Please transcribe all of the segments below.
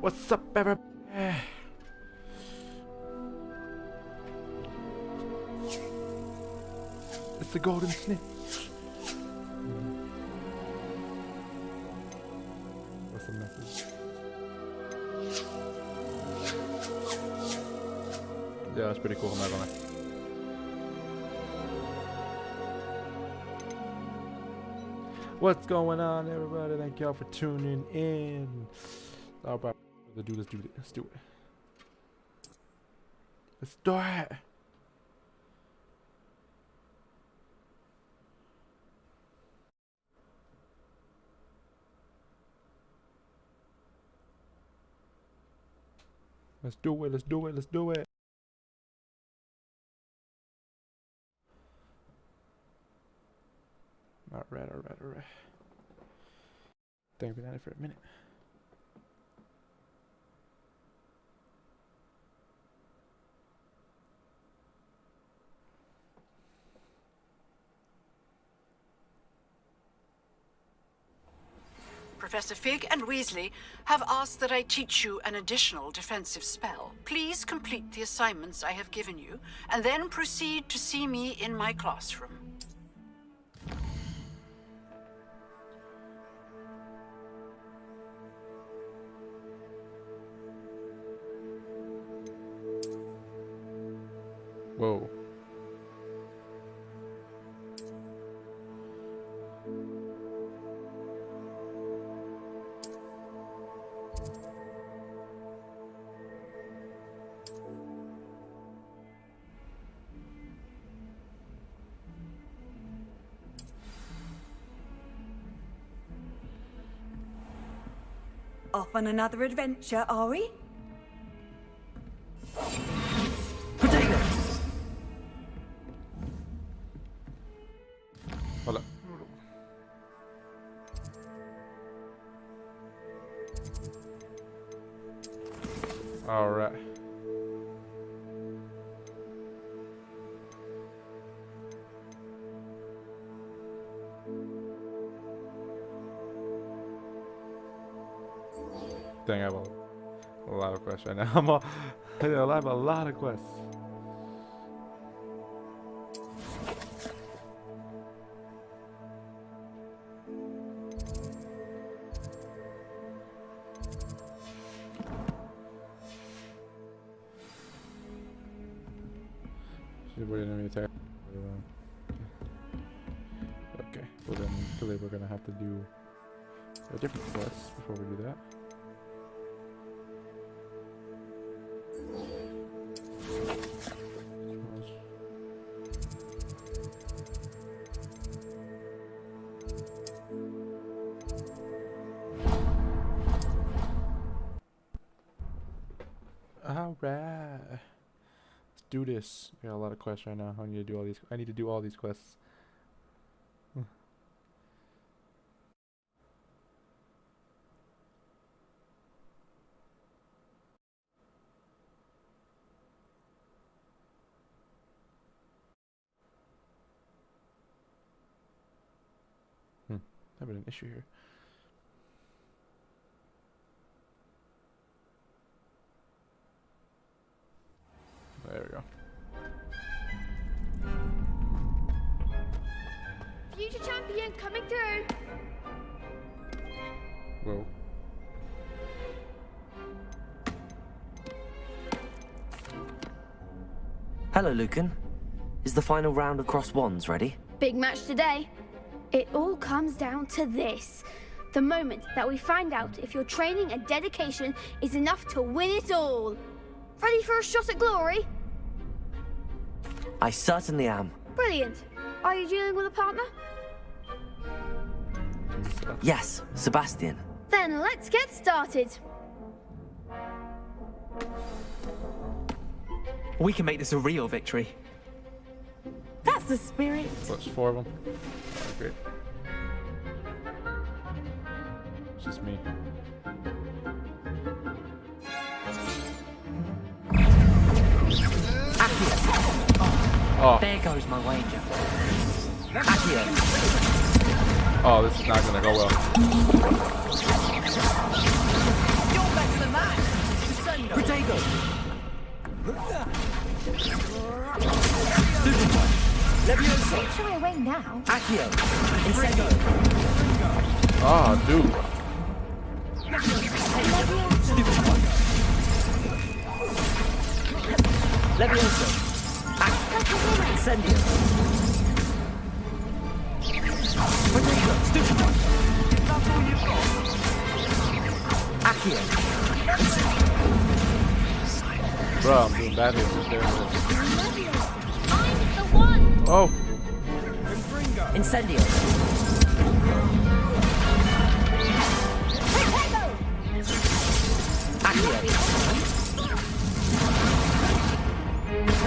What's up, everybody? It's the golden snitch. What's the message? Yeah, that's pretty cool. I'm not gonna. What's going on, everybody? Thank y'all for tuning in. All right, let's do it. Let's do it. Let's do it. Let's do it. Let's do it. Let's do it. All right. Think I've been at it for a minute. Professor Fig and Weasley have asked that I teach you an additional defensive spell. Please complete the assignments I have given you, and then proceed to see me in my classroom. Whoa. Off on another adventure, are we? Potatoes! Hold up. All right. Dang, I have a lot of quests right now. I have a lot of quests. Should we enemy attack? Okay, well then clearly we're gonna have to do a different quest before we do that. Alright. Let's do this. I got a lot of quests right now. I need to do all these. I need to do all these quests. Having an issue here. There we go. Future champion coming through. Whoa. Hello, Lucan. Is the final round across wands ready? Big match today. It all comes down to this. The moment that we find out if your training and dedication is enough to win it all. Ready for a shot at glory? I certainly am. Brilliant. Are you dealing with a partner? Yes, Sebastian. Then let's get started. We can make this a real victory. That's the spirit. What's 4 of them? Oh, great. It's just me. Oh. There goes my wager. Accio. Oh, this is not gonna go well. You're better than that. Levioso. Shy away now. Accio. Incendio. Oh, dude. Stupefy. Levioso. Incendio. Stupefy. Accio. Bro, I'm doing bad here. I'm the one! Oh! Incendio. Accio.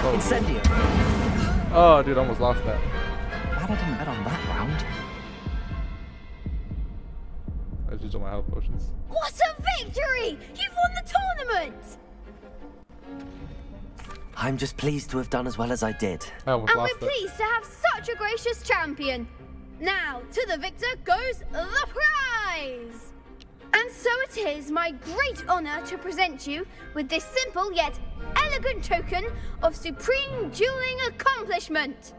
Oh, Incendio. oh, dude, I almost lost that. Glad I didn't bet on that round. I just used all my health potions. What a victory! You've won the tournament! I'm just pleased to have done as well as I did. I almost And lost we're pleased to have such a gracious champion. Now, to the victor goes the prize! And so it is my great honor to present you with this simple yet elegant token of supreme dueling accomplishment.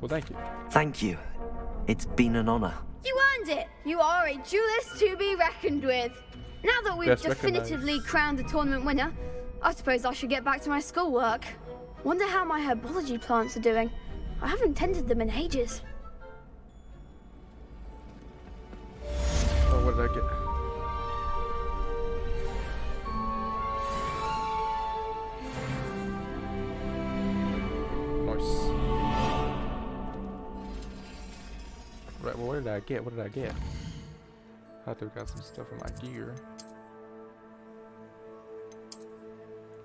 Well, thank you. Thank you. It's been an honor. You earned it. You are a duelist to be reckoned with. Now that we've Yes, definitively recognized. crowned the tournament winner, I suppose I should get back to my schoolwork. Wonder how my herbology plants are doing. I haven't tended them in ages. Oh, what did I get? Nice. Right, well, what did I get? What did I get? I thought I got some stuff in my gear.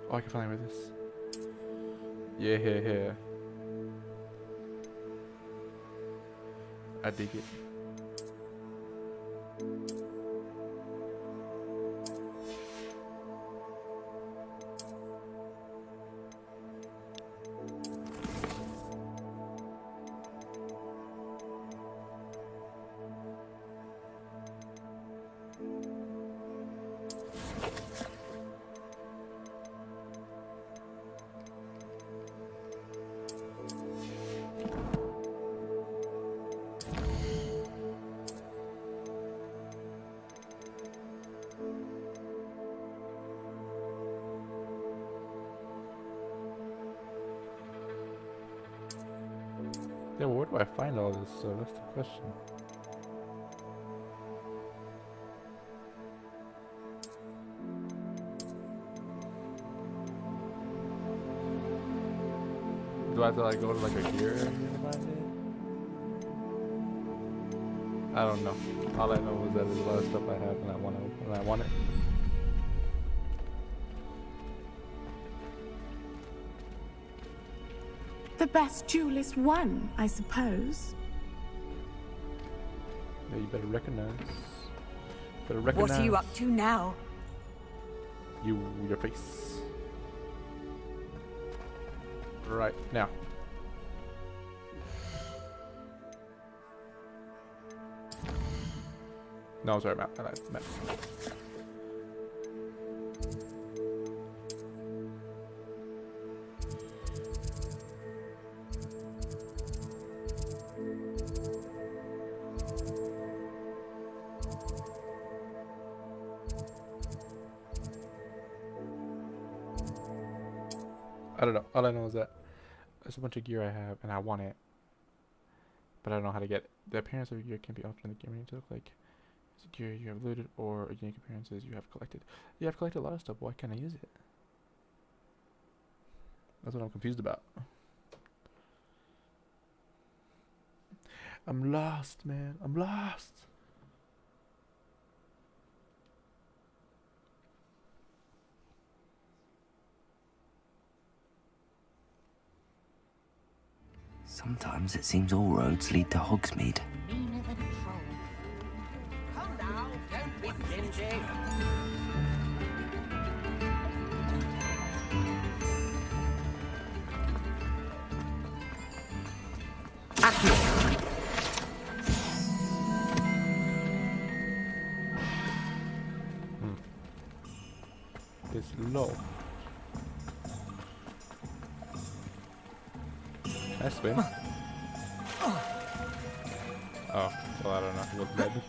Oh, I can finally wear this. Yeah. I dig it. Yeah, well, where do I find all this? That's the question. Do I have to like go to like a gear area to find it? I don't know. All I know is that there's a lot of stuff I have and I want it. The best duelist won, I suppose. Yeah, you better recognize. What are you up to now? Your face. Right now. No, sorry, Matt. I lied. Matt. I don't know. All I know is that there's a bunch of gear I have and I want it, but I don't know how to get it. The appearance of your gear can be altered in the game to look like it's gear you have looted or unique appearances you have collected. Yeah, I've collected a lot of stuff. Why can't I use it? That's what I'm confused about. I'm lost, man. I'm lost. Sometimes it seems all roads lead to Hogsmeade. Meaner than trolls. Come now, don't be stingy. It's low. That's spin. Oh, well, I don't know. What's maybe?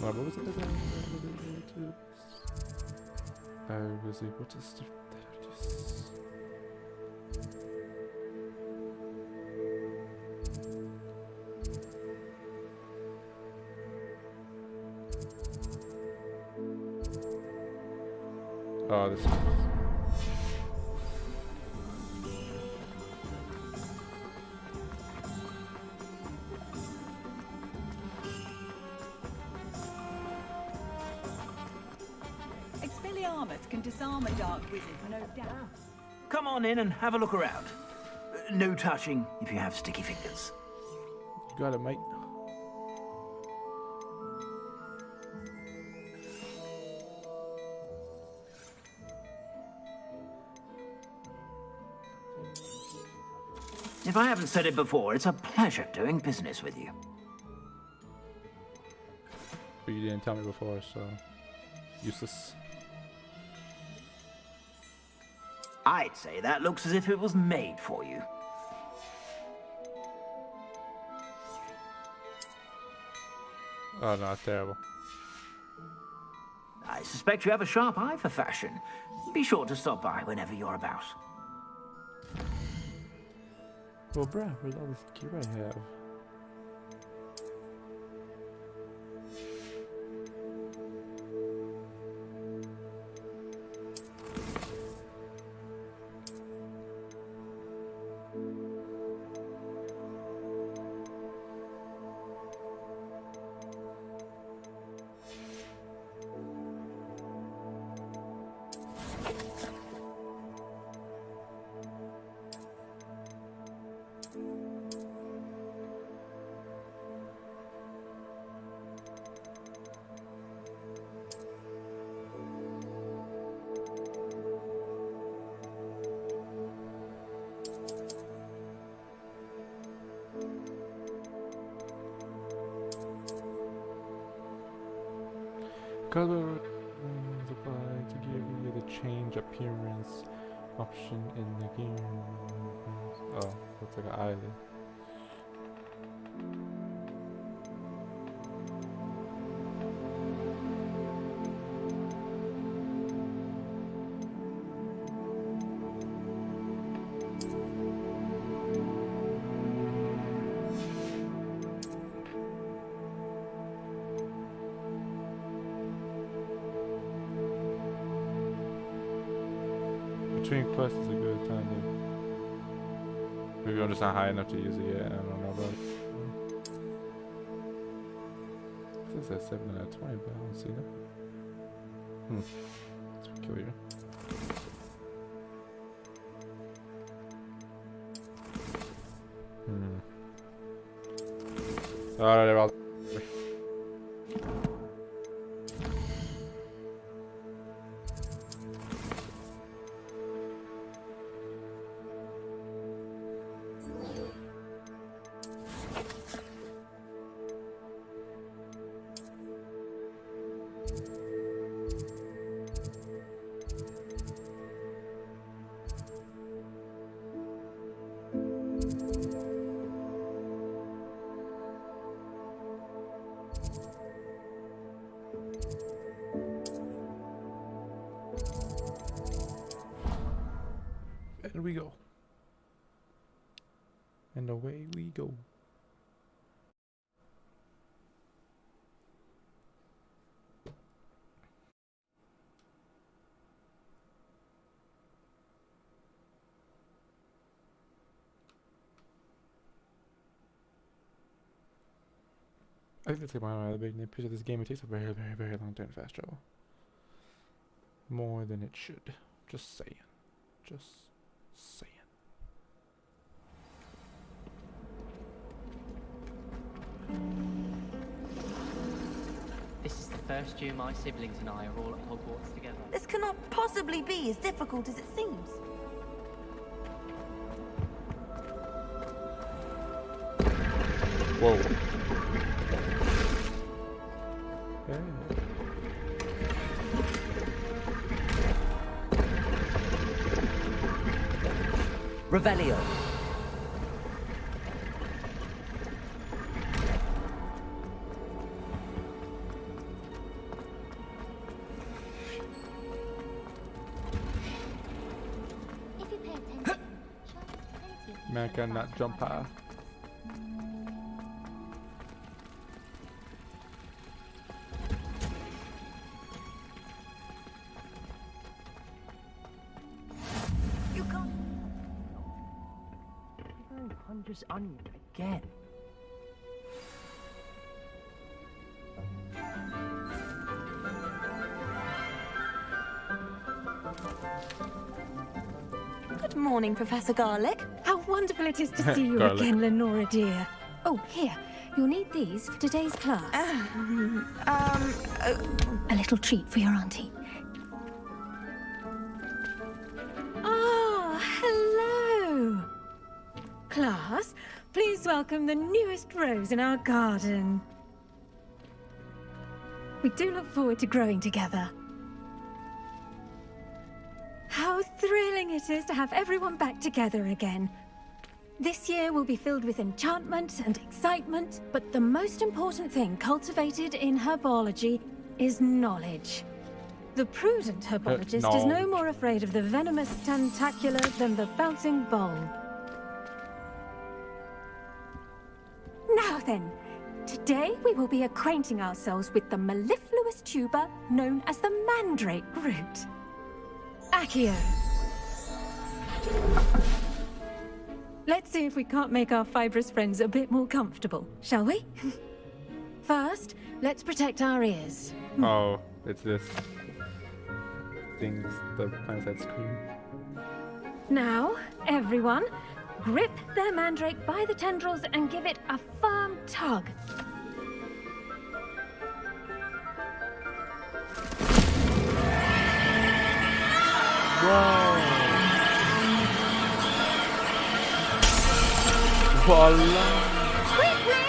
What was it again? Was it what is the oh, this is Expelliarmus can disarm a dark wizard, no doubt. Come on in and have a look around. No touching if you have sticky fingers. you got it, mate. If I haven't said it before, it's a pleasure doing business with you. But you didn't tell me before, so useless. I'd say that looks as if it was made for you. Oh no, it's terrible. I suspect you have a sharp eye for fashion. Be sure to stop by whenever you're about. Well, bruh, where's all this gear I have? Color is applied to give you the change appearance option in the game. Oh, looks like an island. Between quests is a good time to... Maybe I'm just not high enough to use it yet. I don't know about it. This says 7 out of 20, but I don't see that. That's peculiar. Alright, well. And we go. And away we go. I think that's one of the big nitpicks of this game. It takes a very, very, very long time to fast travel. More than it should. Just saying. Just saying. This is the first year my siblings and I are all at Hogwarts together. This cannot possibly be as difficult as it seems. Whoa. Revelio. If you pay attention, Charlotte's plenty of Man cannot jump high. You can't. You're going Hunter's Onion again. Good morning, Professor Garlic. How wonderful it is to see you Garlic. again, Lenora dear. Oh, here. You'll need these for today's class. A little treat for your auntie. Oh, hello. Class, please welcome the newest rose in our garden. We do look forward to growing together. How thrilling it is to have everyone back together again. This year will be filled with enchantment and excitement, but the most important thing cultivated in herbology is knowledge. The prudent herbologist is no more afraid of the venomous tentacular than the bouncing bulb. Now then, today we will be acquainting ourselves with the mellifluous tuber known as the mandrake root. Accio. Let's see if we can't make our fibrous friends a bit more comfortable, shall we? First, let's protect our ears. Oh, it's this. Things the plants that scream. Now, everyone, grip their mandrake by the tendrils and give it a firm tug. Whoa! Voila! Quickly!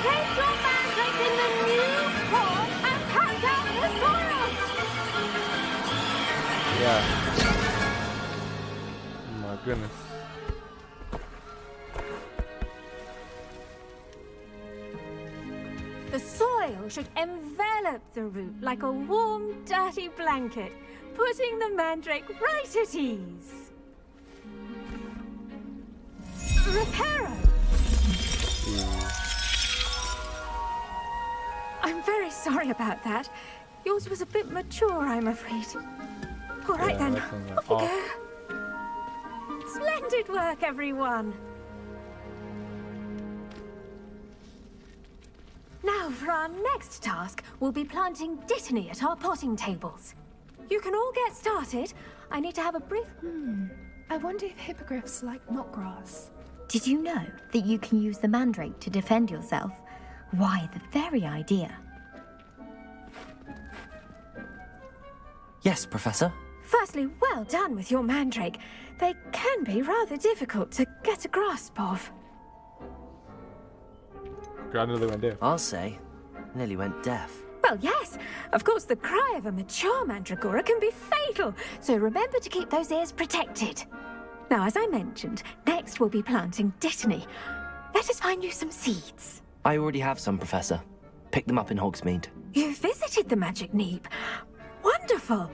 Place your mandrake in the new pot and pack out the soil! Yeah. Oh my goodness. The soil should envelop the root like a warm, dirty blanket, putting the mandrake right at ease. Reparo! I'm very sorry about that. Yours was a bit mature, I'm afraid. All right then, off you go. Splendid work, everyone. Now, for our next task, we'll be planting dittany at our potting tables. You can all get started. I need to have a brief... I wonder if hippogriffs like knotgrass. Did you know that you can use the mandrake to defend yourself? Why, the very idea. Yes, Professor. Firstly, well done with your mandrake. They can be rather difficult to get a grasp of. God nearly went deaf. I'll say. Nearly went deaf. Well, yes. Of course, the cry of a mature mandragora can be fatal, so remember to keep those ears protected. Now, as I mentioned, next we'll be planting dittany. Let us find you some seeds. I already have some, Professor. Picked them up in Hogsmeade. You visited the Magic Neep. Wonderful.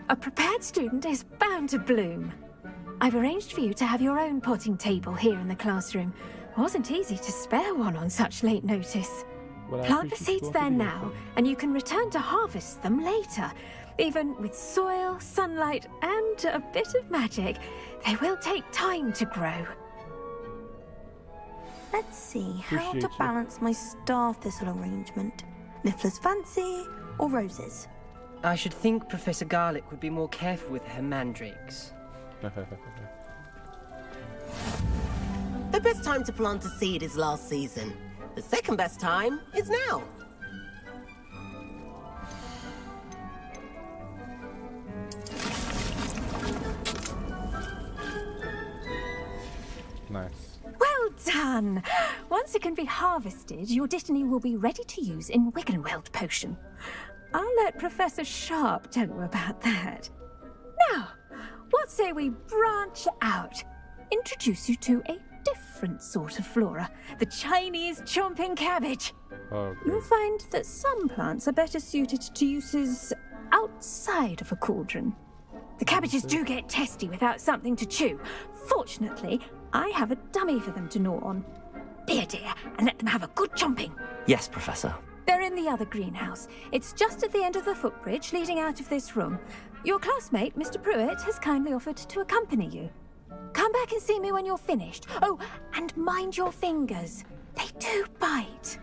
A prepared student is bound to bloom. I've arranged for you to have your own potting table here in the classroom. Wasn't easy to spare one on such late notice. Well, Plant the seeds there now, and you can return to harvest them later. Even with soil, sunlight, and a bit of magic, they will take time to grow. Let's see how Appreciate to you. balance my star thistle arrangement. Niffler's fancy or roses? I should think Professor Garlic would be more careful with her mandrakes. The best time to plant a seed is last season. The second best time is now. Nice. Well done! Once it can be harvested, your Dittany will be ready to use in Wiggenweld potion. I'll let Professor Sharp tell you about that. Now, what say we branch out? Introduce you to a different sort of flora, the Chinese chomping cabbage. Okay. You'll find that some plants are better suited to uses outside of a cauldron. The cabbages do get testy without something to chew. Fortunately, I have a dummy for them to gnaw on. Be a dear and let them have a good chomping. Yes, Professor. They're in the other greenhouse. It's just at the end of the footbridge leading out of this room. Your classmate, Mr. Pruitt, has kindly offered to accompany you. Come back and see me when you're finished. Oh, and mind your fingers. They do bite.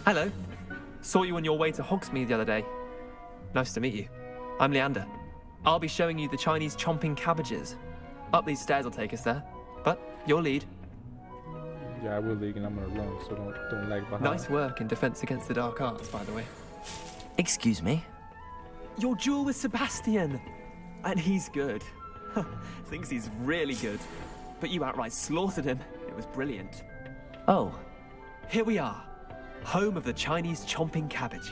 Hello. Saw you on your way to Hogsmeade the other day. Nice to meet you. I'm Leander. I'll be showing you the Chinese chomping cabbages. Up these stairs will take us there. But your lead. Yeah, I will league and I'm gonna run, so don't lag behind. Nice work in Defense Against the Dark Arts, by the way. Excuse me? Your duel with Sebastian! And he's good. Thinks he's really good. But you outright slaughtered him. It was brilliant. Oh. Here we are. Home of the Chinese chomping cabbage.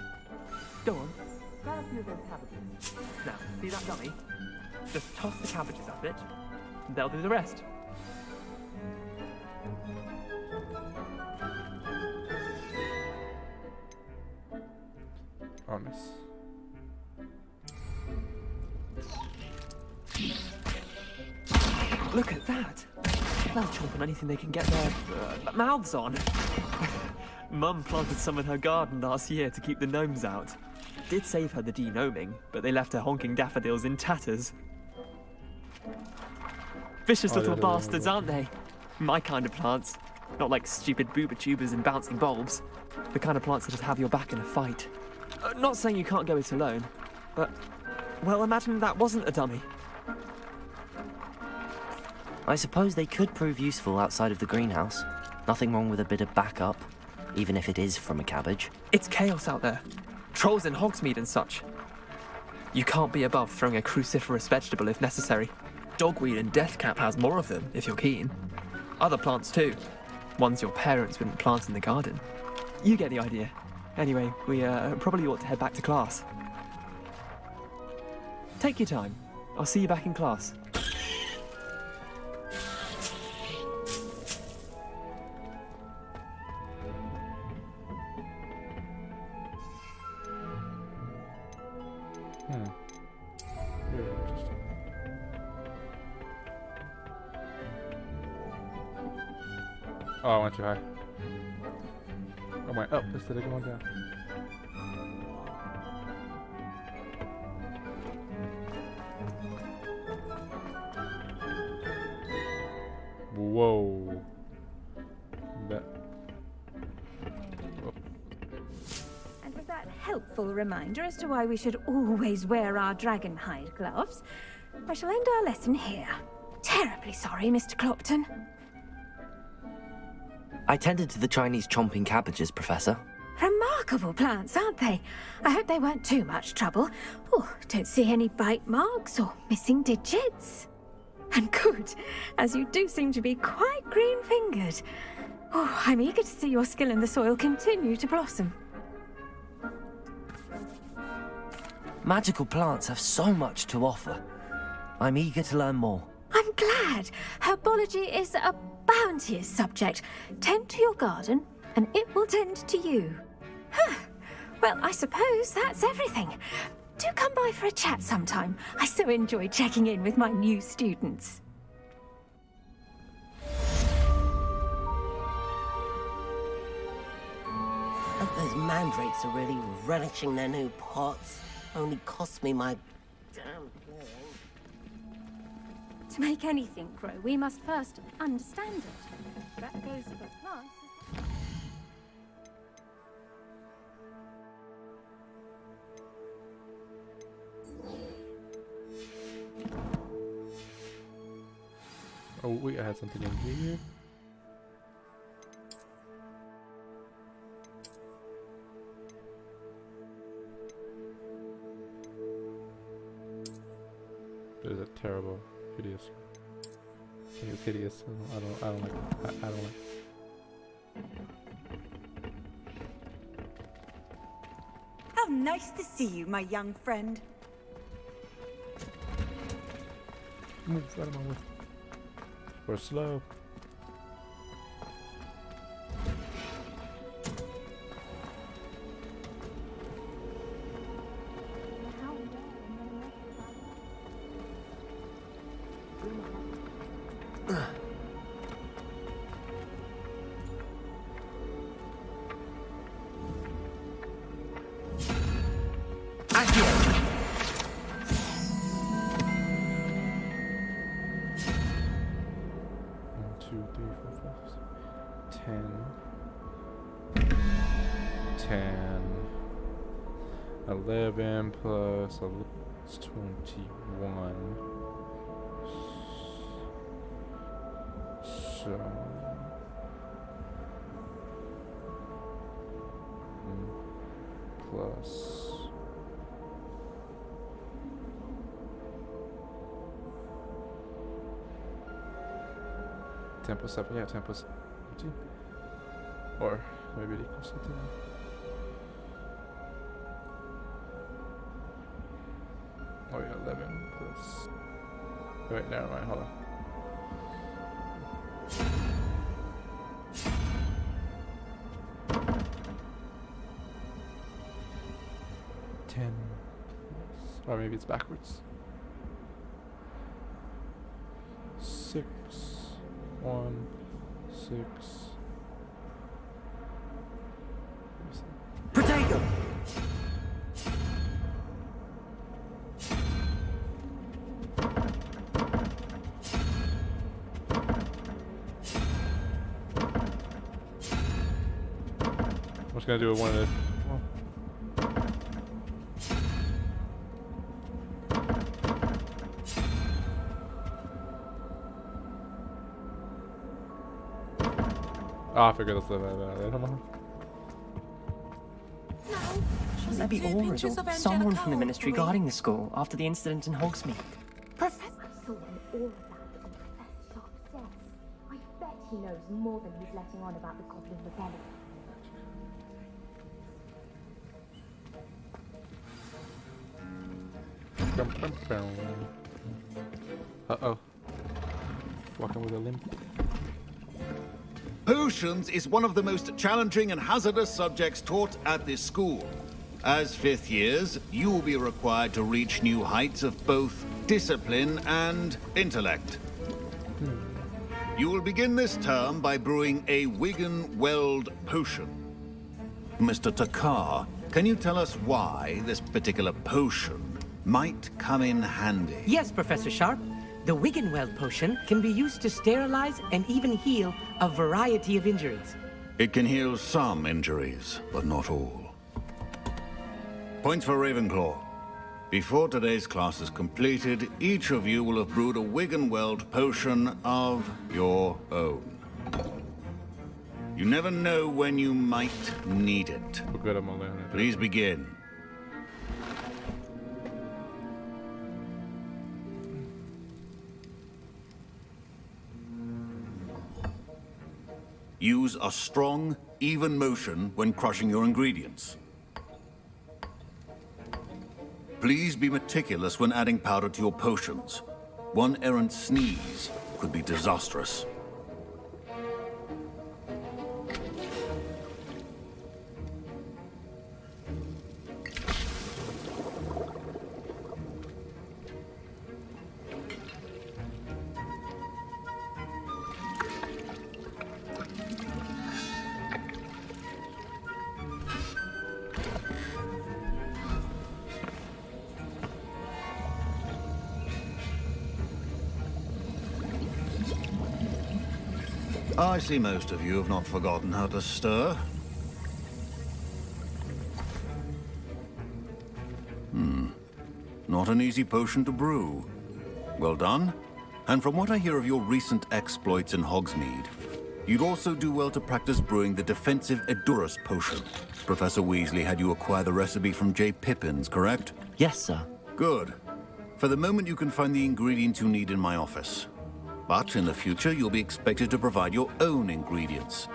Go on. Grab a few of those cabbages. Now, see that dummy? Just toss the cabbages at it. And they'll do the rest. Oh, miss. Look at that! They'll chomp on anything they can get their mouths on. Mum planted some in her garden last year to keep the gnomes out. Did save her the de-gnoming, but they left her honking daffodils in tatters. Vicious little bastards, aren't they? My kind of plants. Not like stupid booba tubers and bouncing bulbs. The kind of plants that just have your back in a fight. Not saying you can't go it alone, but, well, imagine that wasn't a dummy. I suppose they could prove useful outside of the greenhouse. Nothing wrong with a bit of backup, even if it is from a cabbage. It's chaos out there. Trolls in Hogsmeade and such. You can't be above throwing a cruciferous vegetable if necessary. Dogweed and deathcap has more of them, if you're keen. Other plants too. Ones your parents wouldn't plant in the garden. You get the idea. Anyway, we probably ought to head back to class. Take your time. I'll see you back in class. Oh, I went too high. I went up instead of going down. Whoa. That. Whoa. And with that helpful reminder as to why we should always wear our dragon hide gloves, I shall end our lesson here. Terribly sorry, Mr. Clopton. I tended to the Chinese chomping cabbages, Professor. Remarkable plants, aren't they? I hope they weren't too much trouble. Oh, don't see any bite marks or missing digits. And good, as you do seem to be quite green-fingered. Oh, I'm eager to see your skill in the soil continue to blossom. Magical plants have so much to offer. I'm eager to learn more. I'm glad. Herbology is a bounteous subject. Tend to your garden, and it will tend to you. Huh. Well, I suppose that's everything. Do come by for a chat sometime. I so enjoy checking in with my new students. Those mandrakes are really relishing their new pots. Only cost me my damn thing. To make anything grow, we must first understand it. That goes for plants. Oh, wait, I had something in here. It is a terrible, hideous. I think it's hideous. I don't like. I don't like. How nice to see you, my young friend. Move right on with. We're slow. Plus 21. So plus 10 plus 7, yeah, 10 plus 15. Or maybe it equals something. Oh yeah, 11 plus... Wait, never mind, hold on. Or maybe it's backwards. 6, 1, 6. Potato! I'm just gonna do it one at a... Oh, I figured that's the I don't know. Maybe Aura's or someone from the ministry guarding the school after the incident in Hogsmeade. Professor, I saw an aura bag on Professor Sharp's desk. I bet he knows more than he's letting on about the Goblin Rebellion. Uh-oh. Walking with a limp. Potions is one of the most challenging and hazardous subjects taught at this school. As 5th years, you will be required to reach new heights of both discipline and intellect. You will begin this term by brewing a Wiggenweld potion. Mr. Takar, can you tell us why this particular potion might come in handy? Yes, Professor Sharp. The Wiggenweld potion can be used to sterilize and even heal a variety of injuries. It can heal some injuries, but not all. Points for Ravenclaw. Before today's class is completed, each of you will have brewed a Wiggenweld potion of your own. You never know when you might need it. Please begin. Use a strong, even motion when crushing your ingredients. Please be meticulous when adding powder to your potions. One errant sneeze could be disastrous. I see most of you have not forgotten how to stir. Not an easy potion to brew. Well done. And from what I hear of your recent exploits in Hogsmeade, you'd also do well to practice brewing the defensive Edurus potion. Professor Weasley had you acquire the recipe from J. Pippins, correct? Yes, sir. Good. For the moment, you can find the ingredients you need in my office. But in the future, you'll be expected to provide your own ingredients.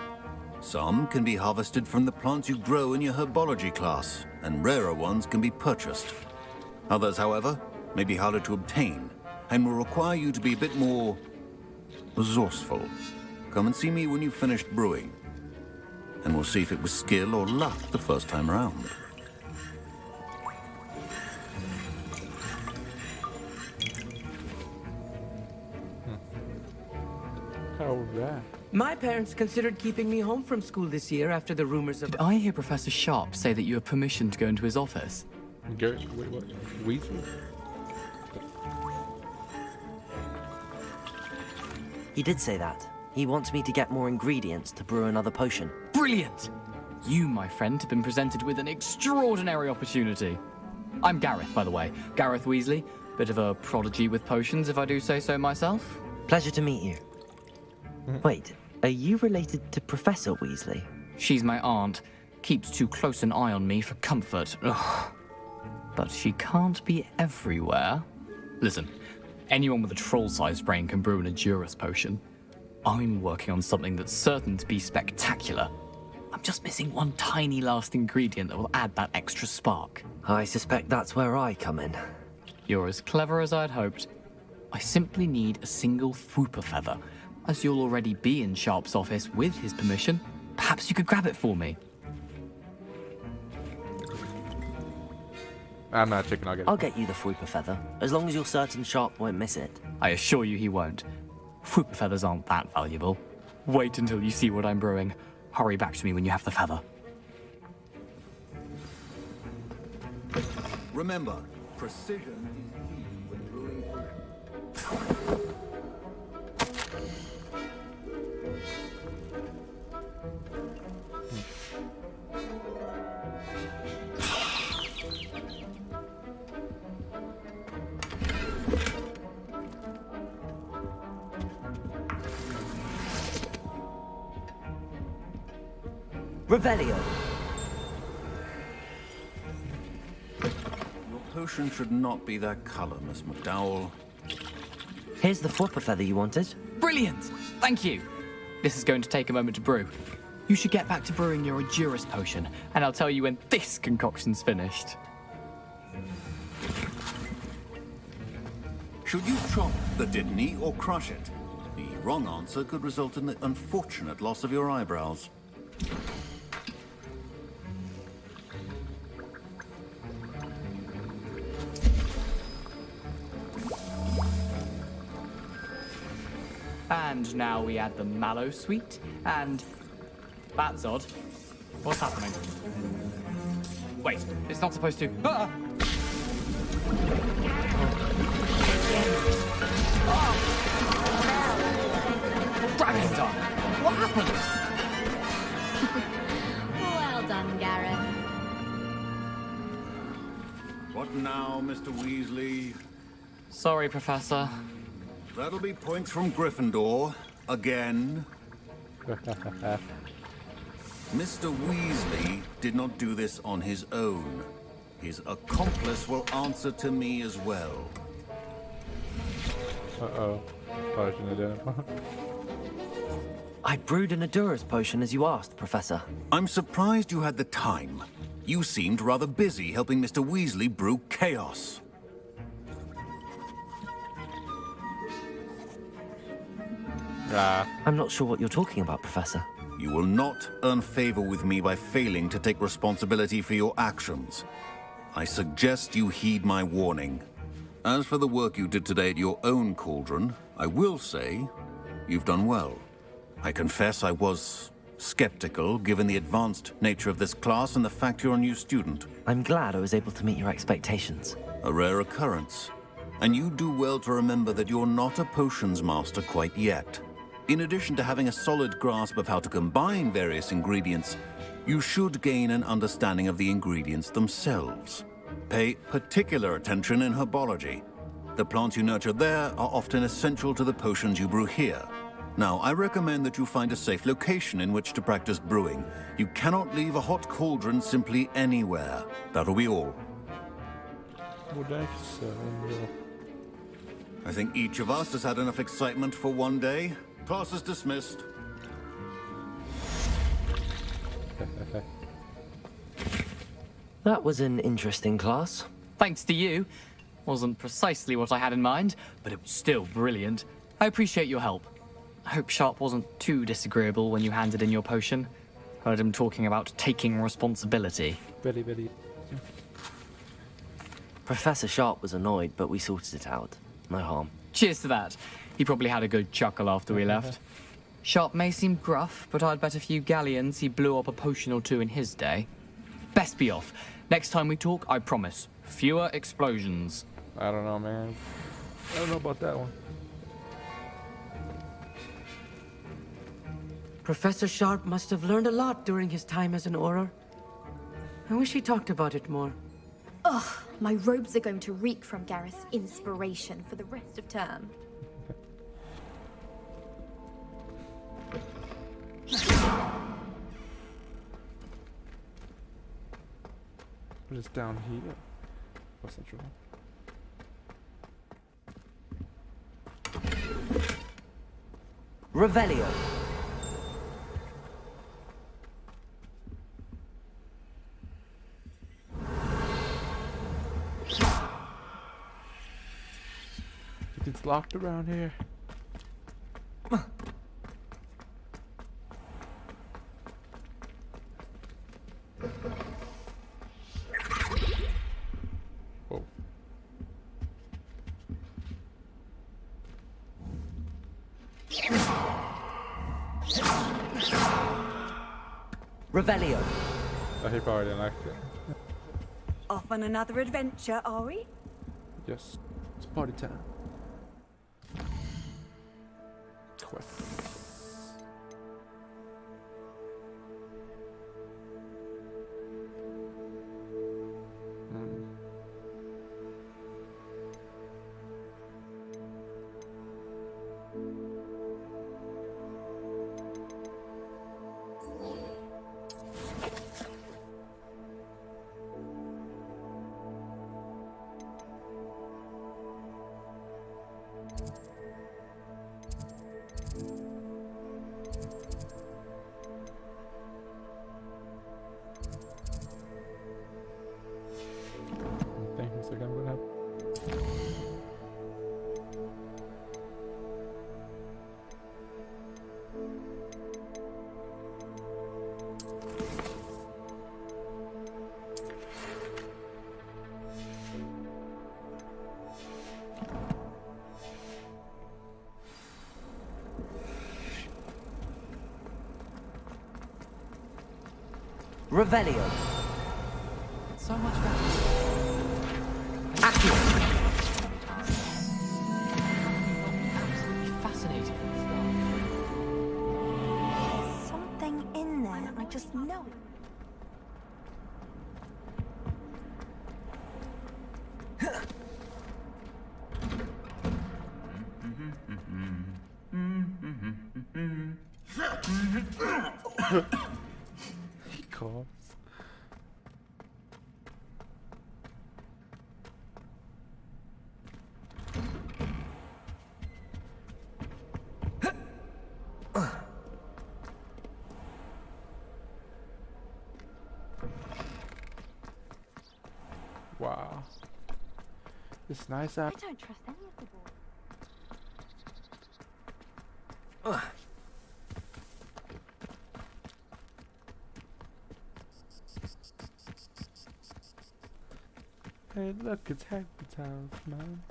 Some can be harvested from the plants you grow in your herbology class, and rarer ones can be purchased. Others, however, may be harder to obtain, and will require you to be a bit more resourceful. Come and see me when you've finished brewing, and we'll see if it was skill or luck the first time around. How was that? My parents considered keeping me home from school this year after the rumors of... Did I hear Professor Sharp say that you have permission to go into his office? Wait, what? Weasley? He did say that. He wants me to get more ingredients to brew another potion. Brilliant! You, my friend, have been presented with an extraordinary opportunity. I'm Gareth, by the way. Gareth Weasley. Bit of a prodigy with potions, if I do say so myself. Pleasure to meet you. Wait, are you related to Professor Weasley? She's my aunt. Keeps too close an eye on me for comfort. Ugh. But she can't be everywhere. Listen, anyone with a troll-sized brain can brew an Edurus potion. I'm working on something that's certain to be spectacular. I'm just missing one tiny last ingredient that will add that extra spark. I suspect that's where I come in. You're as clever as I'd hoped. I simply need a single Fwooper feather. As you'll already be in Sharp's office with his permission, perhaps you could grab it for me. I'm not a chicken nugget. I'll get you the Fwooper feather, as long as you're certain Sharp won't miss it. I assure you he won't. Fwooper feathers aren't that valuable. Wait until you see what I'm brewing. Hurry back to me when you have the feather. Remember, precision is key when brewing potions. Revelio. Your potion should not be that color, Miss McDowell. Here's the Fwooper feather you wanted. Brilliant! Thank you. This is going to take a moment to brew. You should get back to brewing your Edurus potion, and I'll tell you when this concoction's finished. Should you chop the Didney or crush it? The wrong answer could result in the unfortunate loss of your eyebrows. And now we add the mallow sweet, and... That's odd. What's happening? Wait, it's not supposed to... Ah! Dragon's on! What happened? Well done, Gareth. What now, Mr. Weasley? Sorry, Professor. That'll be points from Gryffindor. Again. Mr. Weasley did not do this on his own. His accomplice will answer to me as well. Uh-oh. Potion identified. I brewed an Edurus potion as you asked, Professor. I'm surprised you had the time. You seemed rather busy helping Mr. Weasley brew chaos. I'm not sure what you're talking about, Professor. You will not earn favor with me by failing to take responsibility for your actions. I suggest you heed my warning. As for the work you did today at your own cauldron, I will say you've done well. I confess I was skeptical, given the advanced nature of this class and the fact you're a new student. I'm glad I was able to meet your expectations. A rare occurrence. And you do well to remember that you're not a potions master quite yet. In addition to having a solid grasp of how to combine various ingredients, you should gain an understanding of the ingredients themselves. Pay particular attention in herbology. The plants you nurture there are often essential to the potions you brew here. Now, I recommend that you find a safe location in which to practice brewing. You cannot leave a hot cauldron simply anywhere. That'll be all. I think each of us has had enough excitement for one day. Class is dismissed. That was an interesting class. Thanks to you. Wasn't precisely what I had in mind, but it was still brilliant. I appreciate your help. I hope Sharp wasn't too disagreeable when you handed in your potion. Heard him talking about taking responsibility. Very. Professor Sharp was annoyed, but we sorted it out. No harm. Cheers to that. He probably had a good chuckle after we left. Sharp may seem gruff, but I'd bet a few galleons he blew up a potion or two in his day. Best be off. Next time we talk, I promise, fewer explosions. I don't know, man. I don't know about that one. Professor Sharp must have learned a lot during his time as an Auror. I wish he talked about it more. Ugh, my robes are going to reek from Gareth's inspiration for the rest of term. What is down here? What's that true? Revelio. It's locked around here. Whoa. Revelio. Oh, he probably didn't like it. Off on another adventure, are we? Yes. It's party time. Quests. Things are gonna happen. Revelio. So much better. Accio. Absolutely fascinating. There's something in there. I just know it. He coughs. Wow. This nice app. I don't trust any of the boys. Hey, look, it's Hagrid's house, man.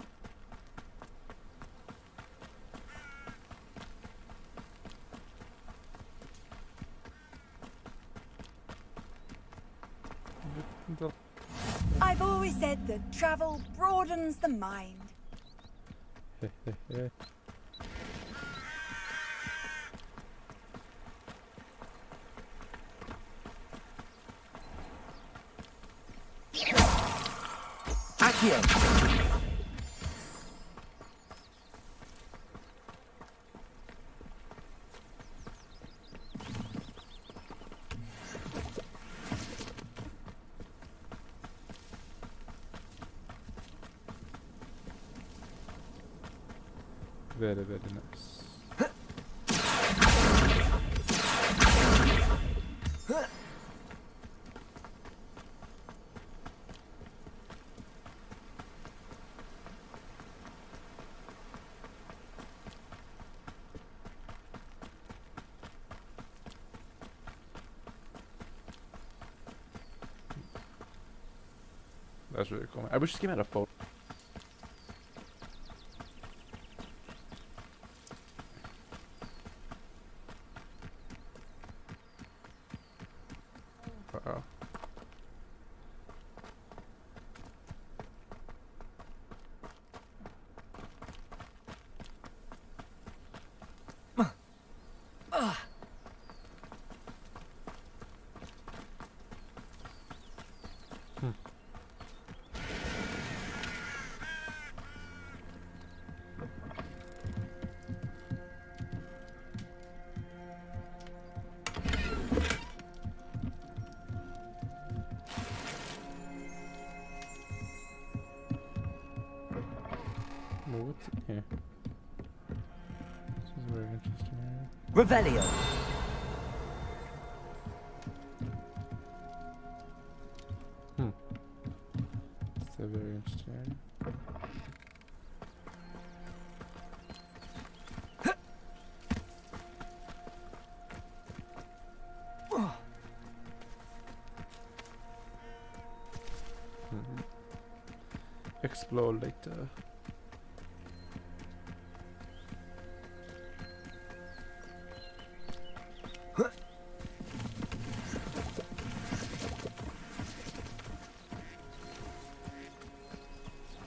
I've always said that travel broadens the mind. Accio. Very, very nice. That's really cool. I wish this game had a photo. Uh-oh. Well, what's in here? This is very interesting area. Revelio. It's a very interesting area. Explore later.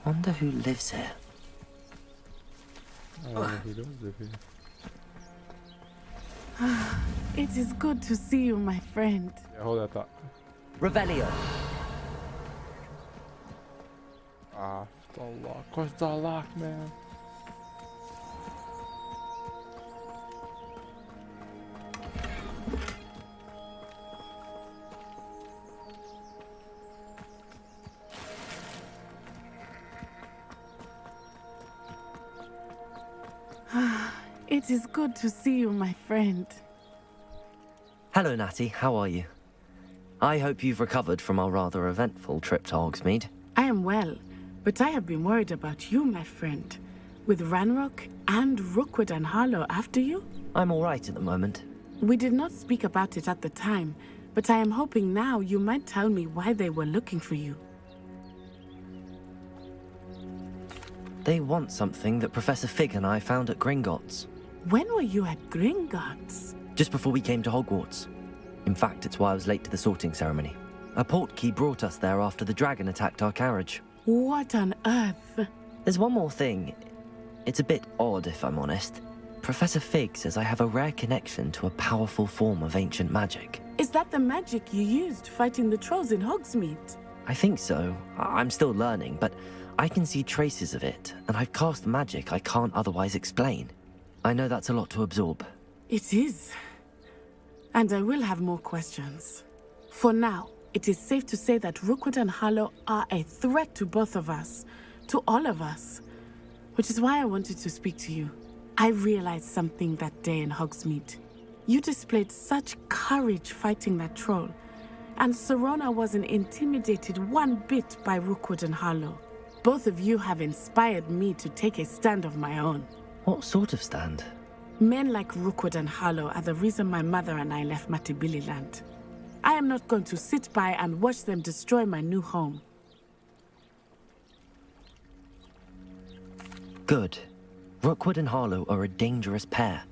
Wonder who lives here. Oh, he does live here. It is good to see you, my friend. Yeah, hold that thought. Revelio. Ah, it's all locked. Of course it's all locked, man. It is good to see you, my friend. Hello, Natty. How are you? I hope you've recovered from our rather eventful trip to Hogsmeade. I am well, but I have been worried about you, my friend. With Ranrock and Rookwood and Harlow after you? I'm all right at the moment. We did not speak about it at the time, but I am hoping now you might tell me why they were looking for you. They want something that Professor Fig and I found at Gringotts. When were you at Gringotts? Just before we came to Hogwarts. In fact, it's why I was late to the sorting ceremony. A portkey brought us there after the dragon attacked our carriage. What on earth? There's one more thing. It's a bit odd, if I'm honest. Professor Fig says I have a rare connection to a powerful form of ancient magic. Is that the magic you used fighting the trolls in Hogsmeade? I think so. I'm still learning, but I can see traces of it, and I've cast magic I can't otherwise explain. I know that's a lot to absorb. It is. And I will have more questions. For now, it is safe to say that Rookwood and Harlow are a threat to both of us, to all of us. Which is why I wanted to speak to you. I realized something that day in Hogsmeade. You displayed such courage fighting that troll, and Serona wasn't intimidated one bit by Rookwood and Harlow. Both of you have inspired me to take a stand of my own. What sort of stand? Men like Rookwood and Harlow are the reason my mother and I left Matibili Land. I am not going to sit by and watch them destroy my new home. Good. Rookwood and Harlow are a dangerous pair.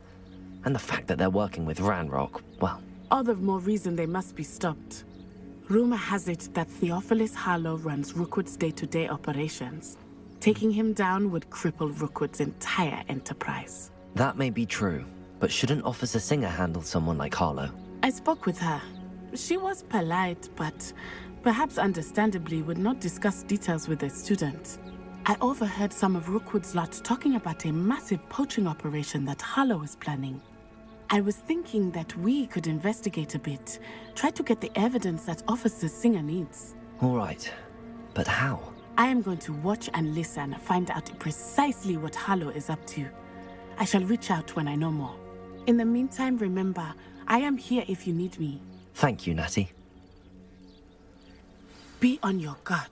And the fact that they're working with Ranrock, well... All the more reason they must be stopped. Rumor has it that Theophilus Harlow runs Rookwood's day-to-day operations. Taking him down would cripple Rookwood's entire enterprise. That may be true, but shouldn't Officer Singer handle someone like Harlow? I spoke with her. She was polite, but perhaps understandably would not discuss details with a student. I overheard some of Rookwood's lot talking about a massive poaching operation that Harlow is planning. I was thinking that we could investigate a bit, try to get the evidence that Officer Singer needs. All right, but how? I am going to watch and listen, find out precisely what Harlow is up to. I shall reach out when I know more. In the meantime, remember, I am here if you need me. Thank you, Natty. Be on your guard.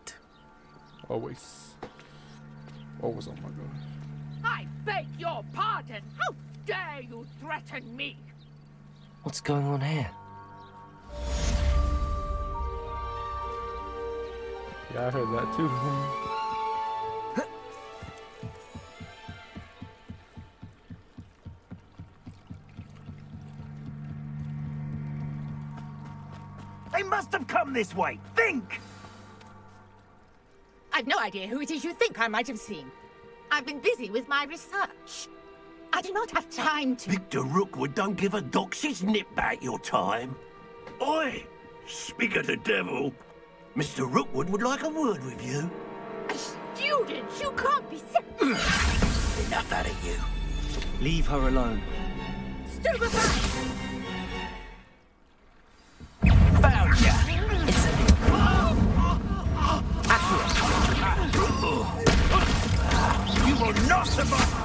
Always. Always on my guard. I beg your pardon. How dare you threaten me? What's going on here? Yeah, I heard that too. They must have come this way. Think! I've no idea who it is you think I might have seen. I've been busy with my research. I do not have time to... Victor Rookwood don't give a doxy's nip back your time. Oi! Speak of the devil. Mr. Rookwood would like a word with you. A student? You can't be Enough out of you. Leave her alone. Stupefy! Found ya! You will not survive!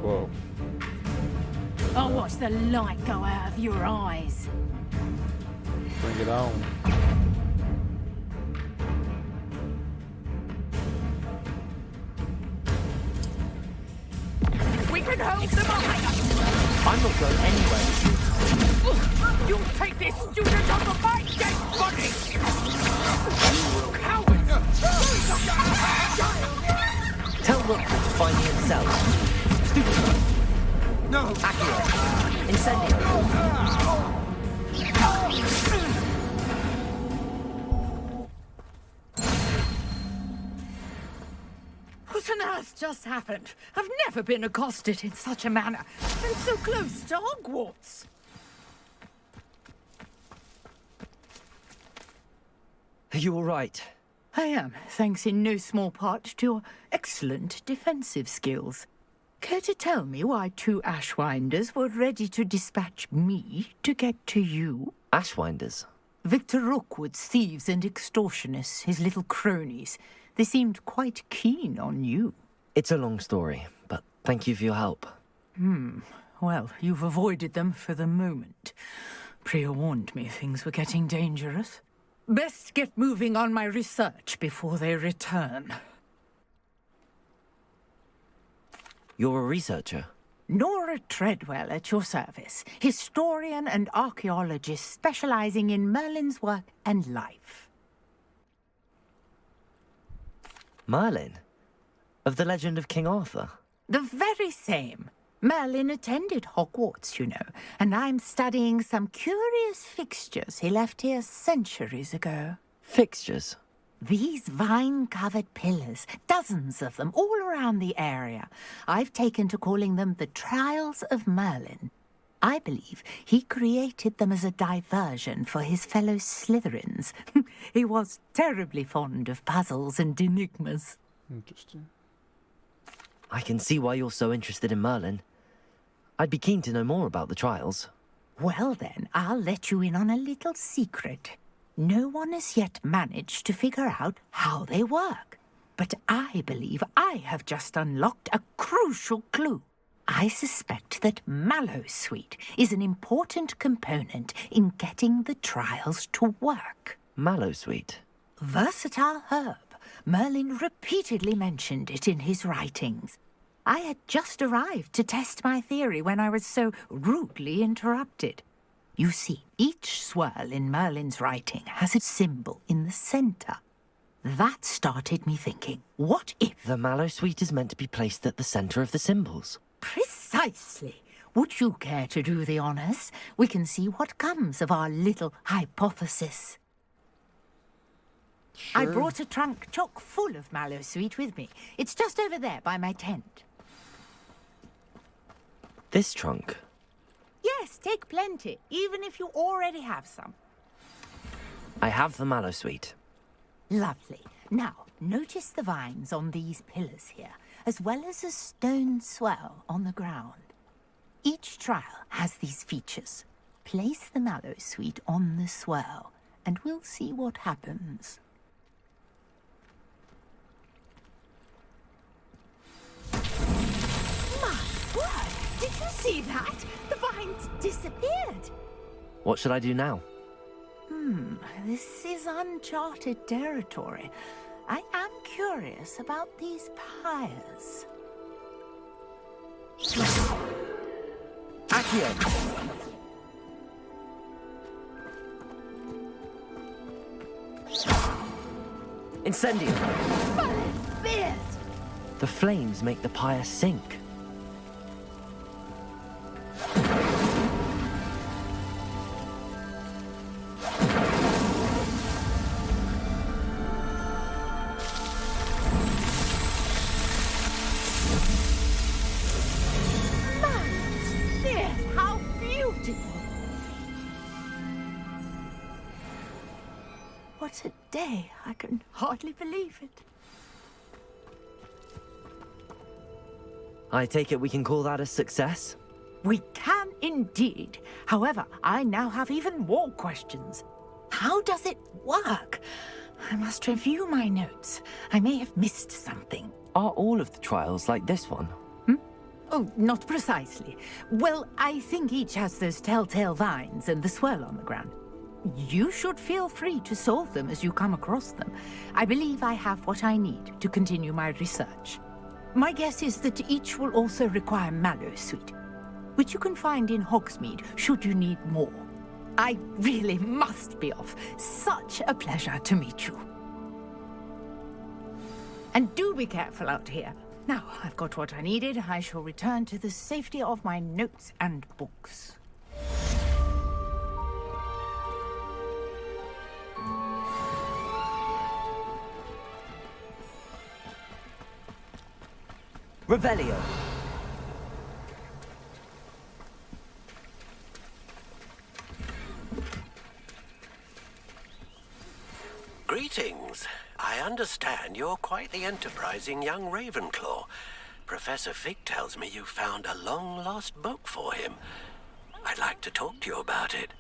Whoa. I'll watch the light go out of your eyes. Bring it on. We can hold them off! I'm not going anywhere. You'll take this student off of my dead body! Cowards! Tell Rookwood to find me himself. Stupid. No! Accio. Incendio. What on earth just happened? I've never been accosted in such a manner, and so close to Hogwarts. Are you all right? I am, thanks in no small part to your excellent defensive skills. Care to tell me why two Ashwinders were ready to dispatch me to get to you? Ashwinders? Victor Rookwood's thieves and extortionists, his little cronies. They seemed quite keen on you. It's a long story, but thank you for your help. Well, you've avoided them for the moment. Priya warned me things were getting dangerous. Best get moving on my research before they return. You're a researcher? Nora Treadwell at your service, historian and archaeologist specializing in Merlin's work and life. Merlin? Of the legend of King Arthur? The very same. Merlin attended Hogwarts, you know, and I'm studying some curious fixtures he left here centuries ago. Fixtures? These vine-covered pillars, dozens of them, all around the area. I've taken to calling them the Trials of Merlin. I believe he created them as a diversion for his fellow Slytherins. He was terribly fond of puzzles and enigmas. Interesting. I can see why you're so interested in Merlin. I'd be keen to know more about the trials. Well then, I'll let you in on a little secret. No one has yet managed to figure out how they work. But I believe I have just unlocked a crucial clue. I suspect that Mallowsweet is an important component in getting the trials to work. Mallowsweet? Versatile herb. Merlin repeatedly mentioned it in his writings. I had just arrived to test my theory when I was so rudely interrupted. You see, each swirl in Merlin's writing has a symbol in the center. That started me thinking, what if... The Mallowsweet is meant to be placed at the center of the symbols. Precisely. Would you care to do the honors? We can see what comes of our little hypothesis. Sure. I brought a trunk chock full of Mallowsweet with me. It's just over there by my tent. This trunk? Yes, take plenty, even if you already have some. I have the Mallowsweet. Lovely. Now, notice the vines on these pillars here, as well as a stone swell on the ground. Each trial has these features. Place the Mallowsweet on the swell, and we'll see what happens. disappeared. What should I do now? This is uncharted territory. I am curious about these pyres. Accio! Incendio! The flames make the pyre sink. How beautiful! What a day. I can hardly believe it. I take it we can call that a success? We can indeed. However, I now have even more questions. How does it work? I must review my notes. I may have missed something. Are all of the trials like this one? Oh, not precisely. Well, I think each has those telltale vines and the swirl on the ground. You should feel free to solve them as you come across them. I believe I have what I need to continue my research. My guess is that each will also require mallow sweet, which you can find in Hogsmeade should you need more. I really must be off. Such a pleasure to meet you. And do be careful out here. Now I've got what I needed. I shall return to the safety of my notes and books. Revelio. Greetings. I understand you're quite the enterprising young Ravenclaw. Professor Fig tells me you found a long-lost book for him. I'd like to talk to you about it.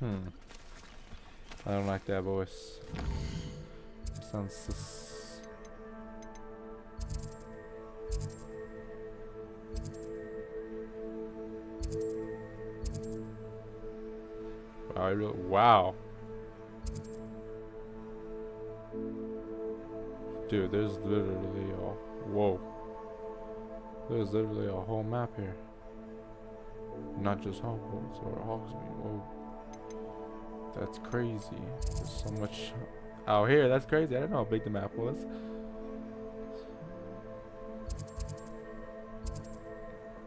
I don't like that voice. It sounds wow. Dude, there's literally a whoa. There's literally a whole map here. Not just Hogwarts or Hogsmeade. Whoa. That's crazy. There's so much out here. That's crazy. I didn't know how big the map was.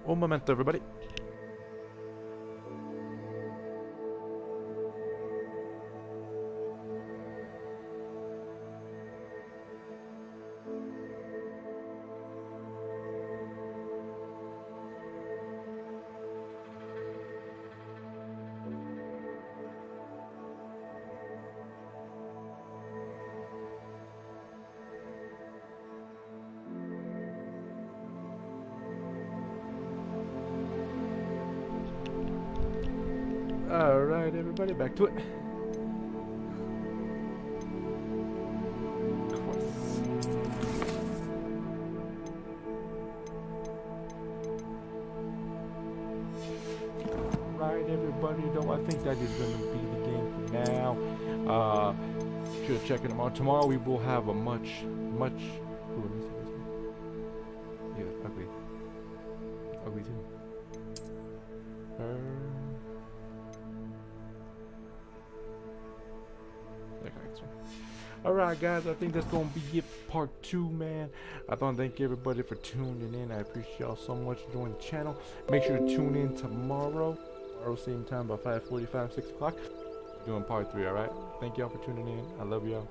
Un momento, everybody. Alright, everybody, back to it. Alright, everybody, though, I think that is going to be the game for now. Sure to check it out. Tomorrow we will have a much ooh, let me see this one. Yeah, ugly. Ugly too. Alright guys, I think that's gonna be it, part 2, man. I want to thank everybody for tuning in. I appreciate y'all so much joining the channel. Make sure to tune in tomorrow same time, about 5:45, 6 o'clock. Doing part 3, alright? Thank y'all for tuning in. I love y'all.